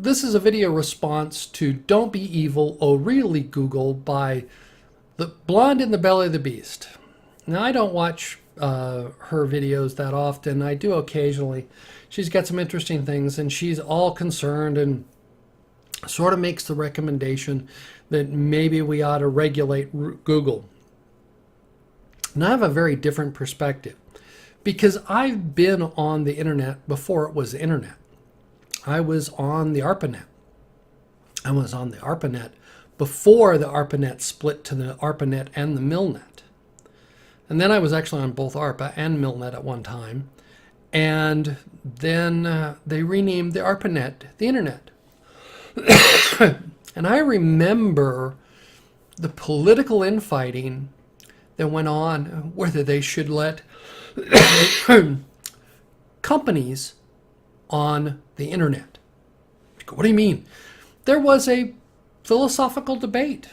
This is a video response to Don't Be Evil, Oh Really Google by the Blonde in the Belly of the Beast. Now, I don't watch her videos that often. I do occasionally. She's got some interesting things, and she's all concerned and sort of makes the recommendation that maybe we ought to regulate Google. Now, I have a very different perspective because I've been on the internet before it was the internet. I was on the ARPANET. I was on the ARPANET before the ARPANET split to the ARPANET and the MILNET. And then I was actually on both ARPA and MILNET at one time. And then they renamed the ARPANET the Internet. And I remember the political infighting that went on whether they should let companies on the internet. What do you mean? There was a philosophical debate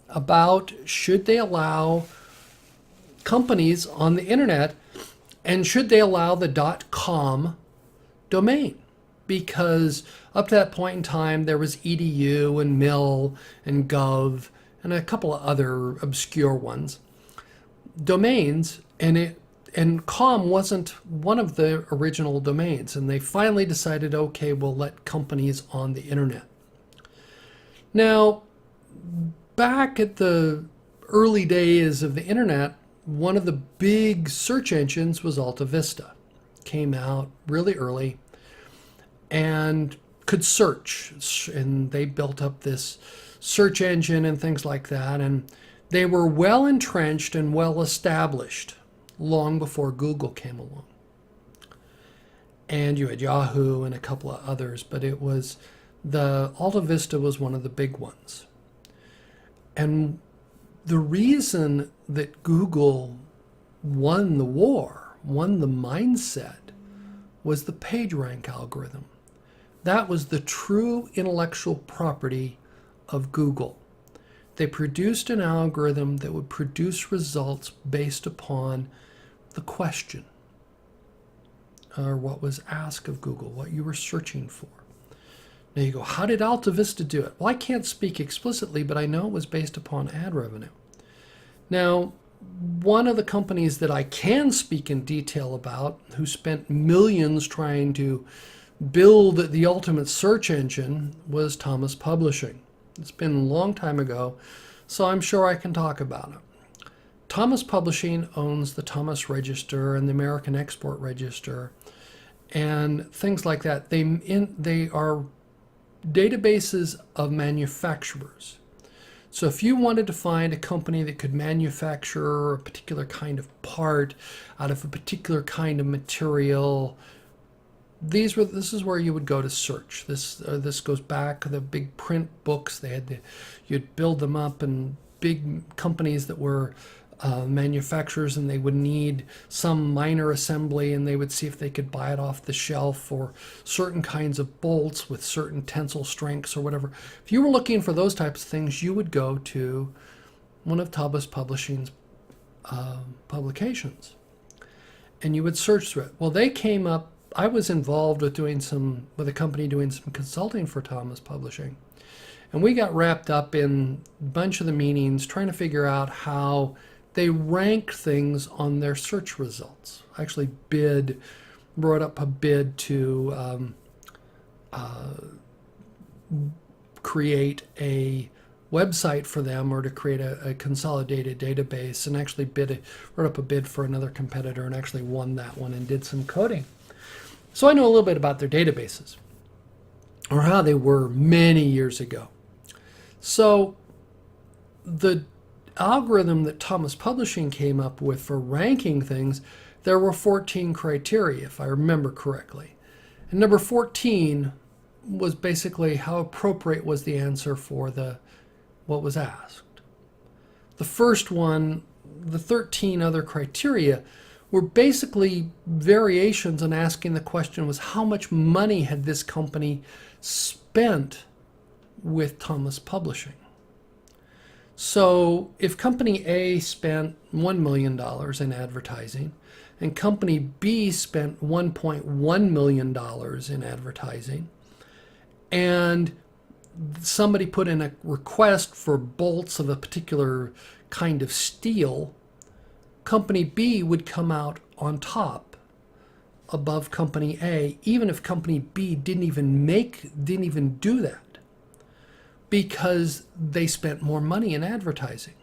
about should they allow companies on the internet and should they allow the .com domain, because up to that point in time there was edu and mil and gov and a couple of other obscure ones domains, and com wasn't one of the original domains, and they finally decided, okay, we'll let companies on the internet. Now, back at the early days of the internet, one of the big search engines was Alta Vista. Came out really early and could search, and they built up this search engine and things like that, and they were well entrenched and well established long before Google came along. And you had Yahoo and a couple of others, but it was the Alta Vista was one of the big ones. And the reason that Google won the war, won the mindset, was the PageRank algorithm. That was the true intellectual property of Google. They produced an algorithm that would produce results based upon the question, or what was asked of Google, what you were searching for. Now you go, how did Alta Vista do it? Well, I can't speak explicitly, but I know it was based upon ad revenue. Now, one of the companies that I can speak in detail about, who spent millions trying to build the ultimate search engine, was Thomas Publishing. It's been a long time ago, so I'm sure I can talk about it. Thomas Publishing owns the Thomas Register and the American Export Register and things like that. They are databases of manufacturers. So if you wanted to find a company that could manufacture a particular kind of part out of a particular kind of material, this is where you would go to search. This goes back to the big print books. You'd build them up, and big companies that were manufacturers, and they would need some minor assembly, and they would see if they could buy it off the shelf for certain kinds of bolts with certain tensile strengths or whatever. If you were looking for those types of things, you would go to one of Thomas Publishing's publications, and you would search through it. Well, they came up. I was involved with a company doing some consulting for Thomas Publishing, and we got wrapped up in a bunch of the meetings trying to figure out how they ranked things on their search results. I actually brought up a bid to create a website for them, or to create a consolidated database, and actually wrote up a bid for another competitor and actually won that one and did some coding. So I know a little bit about their databases, or how they were many years ago. So the algorithm that Thomas Publishing came up with for ranking things, there were 14 criteria, if I remember correctly. And number 14 was basically how appropriate was the answer for what was asked. The first one, the 13 other criteria, were basically variations on asking the question was, how much money had this company spent with Thomas Publishing? So if company A spent $1 million in advertising and company B spent $1.1 million in advertising, and somebody put in a request for bolts of a particular kind of steel, company B would come out on top above company A, even if company B didn't even do that, because they spent more money in advertising.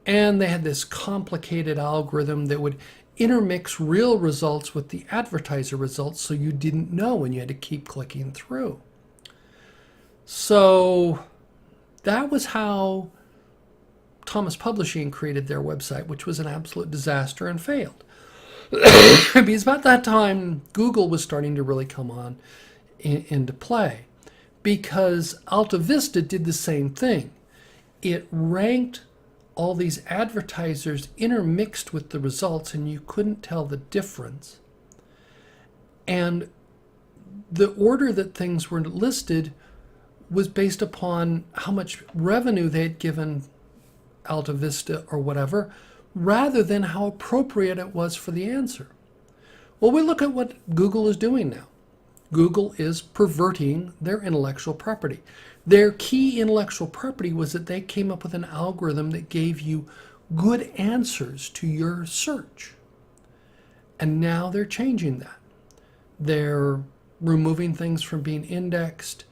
And they had this complicated algorithm that would intermix real results with the advertiser results, so you didn't know and you had to keep clicking through. So that was how Thomas Publishing created their website, which was an absolute disaster and failed. Because about that time, Google was starting to really come on into play, because Alta Vista did the same thing. It ranked all these advertisers intermixed with the results, and you couldn't tell the difference. And the order that things were listed was based upon how much revenue they had given Alta Vista or whatever, rather than how appropriate it was for the answer. Well, we look at what Google is doing now. Google is perverting their intellectual property. Their key intellectual property was that they came up with an algorithm that gave you good answers to your search. And now they're changing that. They're removing things from being indexed.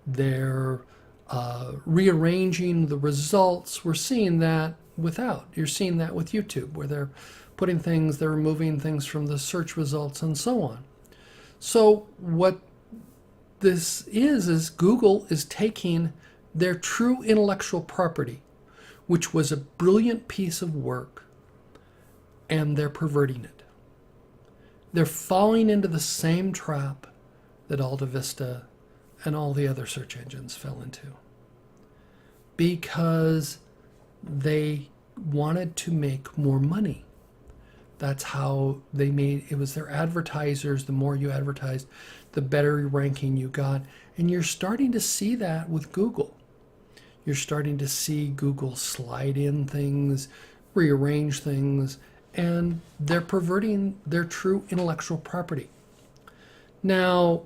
They're rearranging the results. We're seeing that you're seeing that with YouTube, where they're removing things from the search results and so on. So what this is Google is taking their true intellectual property, which was a brilliant piece of work, and they're perverting it. They're falling into the same trap that Alta Vista and all the other search engines fell into, because they wanted to make more money. That's how they made it. Was their advertisers. The more you advertised, the better ranking you got. And you're starting to see that with Google. You're starting to see Google slide in things, rearrange things, and they're perverting their true intellectual property. Now,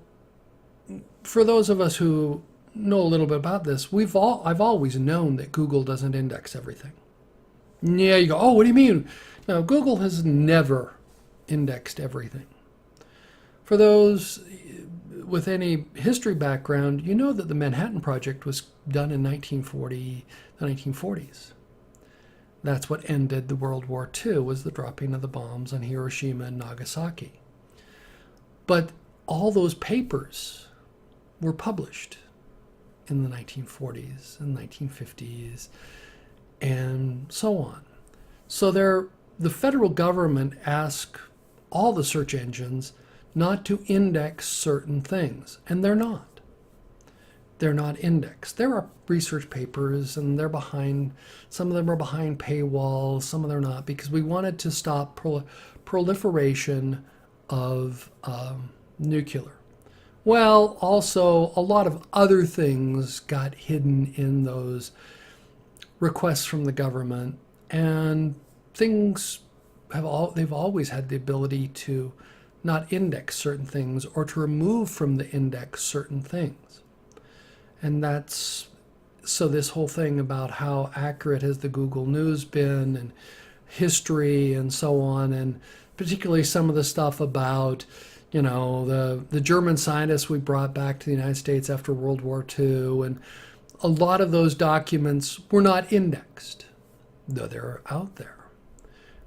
for those of us who know a little bit about this, I've always known that Google doesn't index everything. Yeah, you go, oh, what do you mean? Now, Google has never indexed everything. For those with any history background, you know that the Manhattan Project was done in the 1940s. That's what ended the World War II, was the dropping of the bombs on Hiroshima and Nagasaki. But all those papers were published in the 1940s and 1950s and so on. So the federal government asked all the search engines not to index certain things, and they're not. They're not indexed. There are research papers, and they're behind, some of them are behind paywalls, some of them are not, because we wanted to stop proliferation of nuclear. Well, also, a lot of other things got hidden in those requests from the government, and things they've always had the ability to not index certain things or to remove from the index certain things. And so this whole thing about how accurate has the Google News been, and history and so on, and particularly some of the stuff about, the German scientists we brought back to the United States after World War II, and a lot of those documents were not indexed, though they're out there.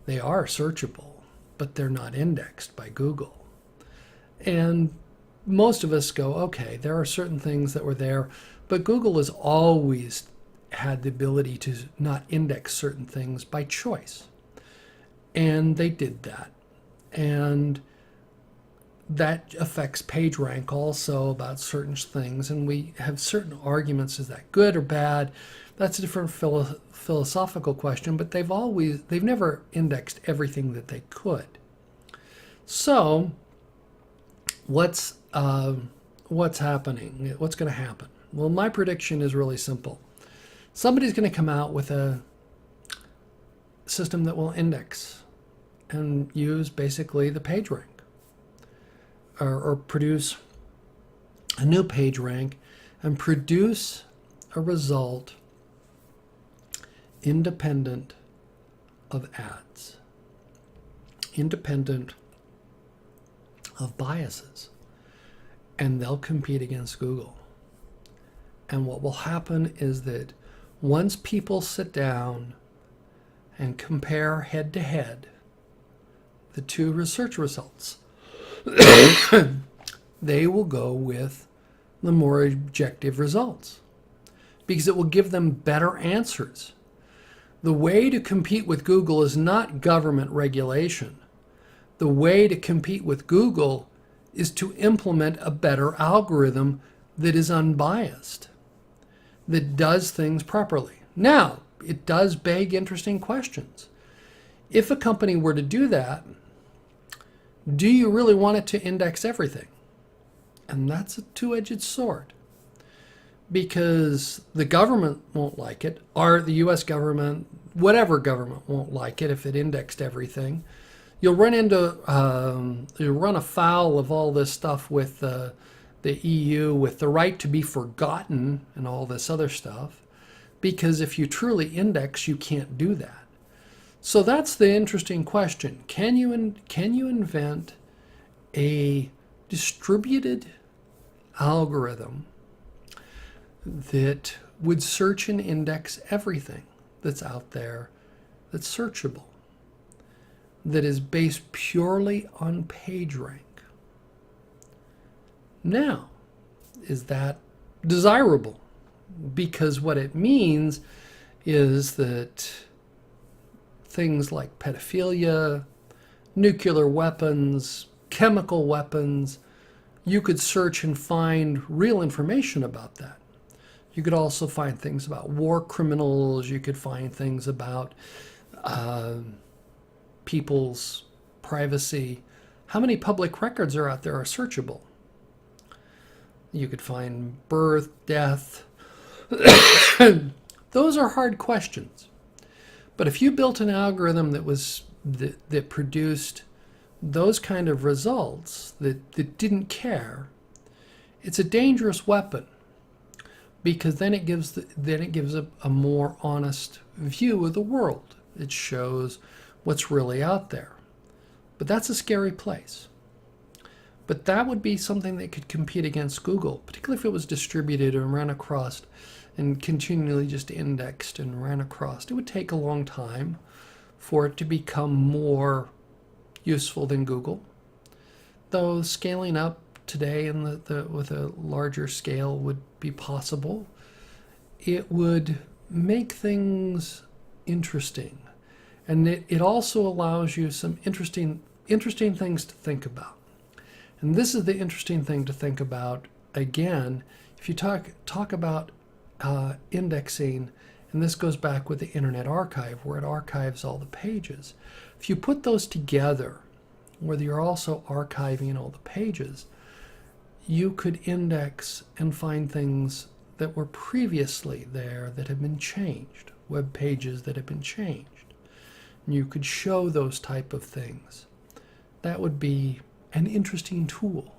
They are searchable, but they're not indexed by Google. And most of us go, okay, there are certain things that were there, but Google has always had the ability to not index certain things by choice. And they did that. And that affects PageRank also about certain things. And we have certain arguments, is that good or bad? That's a different philosophical question, but they've never indexed everything that they could. So what's happening? What's going to happen? Well, my prediction is really simple. Somebody's going to come out with a system that will index and use basically the PageRank, or produce a new PageRank and produce a result independent of ads, independent of biases, and they'll compete against Google. And what will happen is that once people sit down and compare head to head the two research results, they will go with the more objective results because it will give them better answers. The way to compete with Google is not government regulation. The way to compete with Google is to implement a better algorithm that is unbiased, that does things properly. Now, it does beg interesting questions. If a company were to do that, do you really want it to index everything? And that's a two-edged sword, because the government won't like it, or the US government, whatever government won't like it if it indexed everything. You'll run afoul of all this stuff with the EU, with the right to be forgotten and all this other stuff, because if you truly index, you can't do that. So that's the interesting question. Can you invent a distributed algorithm that would search and index everything that's out there that's searchable, that is based purely on PageRank? Now, is that desirable? Because what it means is that things like pedophilia, nuclear weapons, chemical weapons, you could search and find real information about that. You could also find things about war criminals. You could find things about people's privacy. How many public records are out there are searchable? You could find birth, death. Those are hard questions. But if you built an algorithm that produced those kind of results, that didn't care, it's a dangerous weapon, because then it gives a more honest view of the world. It shows what's really out there. But that's a scary place. But that would be something that could compete against Google, particularly if it was distributed and ran across and continually just indexed and ran across. It would take a long time for it to become more useful than Google. Though scaling up today and with a larger scale would be possible, it would make things interesting. And it also allows you some interesting things to think about. And this is the interesting thing to think about. Again, if you talk about indexing, and this goes back with the Internet Archive, where it archives all the pages. If you put those together, whether you're also archiving all the pages, you could index and find things that were previously there that have been changed, web pages that have been changed. And you could show those type of things. That would be an interesting tool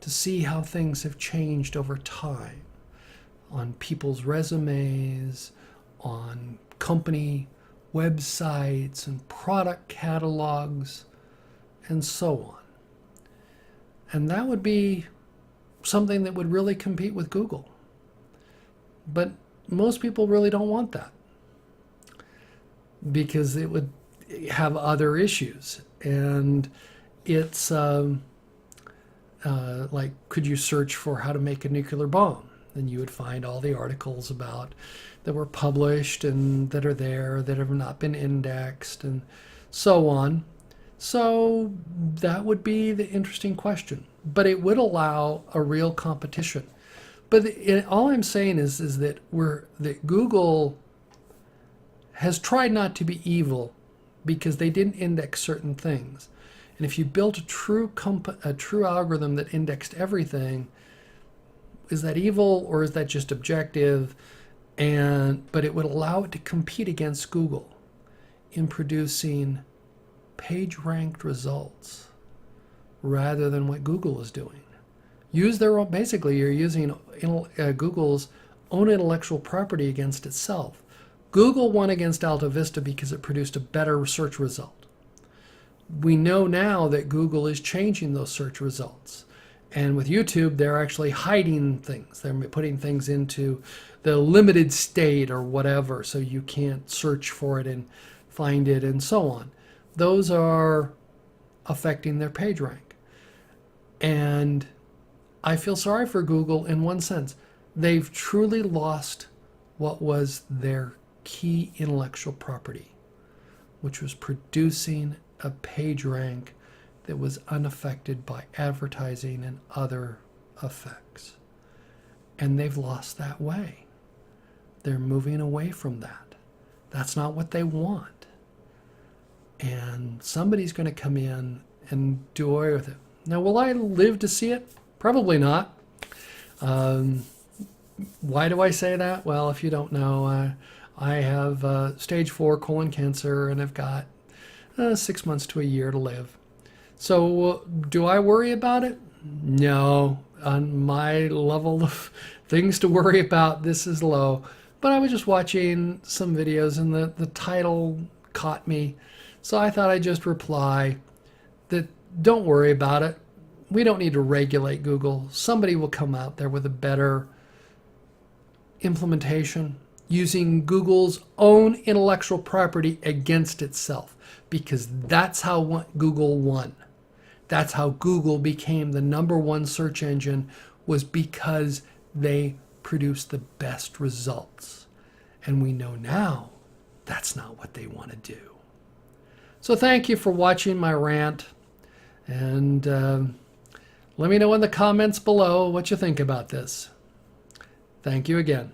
to see how things have changed over time on people's resumes, on company websites and product catalogs, and so on. And that would be something that would really compete with Google. But most people really don't want that, because it would have other issues. And it's like, could you search for how to make a nuclear bomb? Then you would find all the articles about that were published and that are there that have not been indexed and so on. So that would be the interesting question. But it would allow a real competition. But all I'm saying is that that Google has tried not to be evil because they didn't index certain things. And if you built a true algorithm that indexed everything, is that evil or is that just objective? But it would allow it to compete against Google in producing page-ranked results rather than what Google is doing. Basically, you're using Google's own intellectual property against itself. Google won against Alta Vista because it produced a better search result. We know now that Google is changing those search results. And with YouTube, they're actually hiding things. They're putting things into the limited state or whatever, so you can't search for it and find it and so on. Those are affecting their page rank. And I feel sorry for Google in one sense. They've truly lost what was their key intellectual property, which was producing a page rank that was unaffected by advertising and other effects. And they've lost that way. They're moving away from that. That's not what they want. And somebody's going to come in and do away with it. Now, will I live to see it? Probably not. Why do I say that? Well, if you don't know, I have stage 4 colon cancer, and I've got 6 months to a year to live. So do I worry about it? No. On my level of things to worry about, this is low. But I was just watching some videos, and the title caught me. So I thought I'd just reply that don't worry about it. We don't need to regulate Google. Somebody will come out there with a better implementation using Google's own intellectual property against itself, because that's how Google won. That's how Google became the #1 search engine, was because they produced the best results. And we know now that's not what they want to do. So thank you for watching my rant. And let me know in the comments below what you think about this. Thank you again.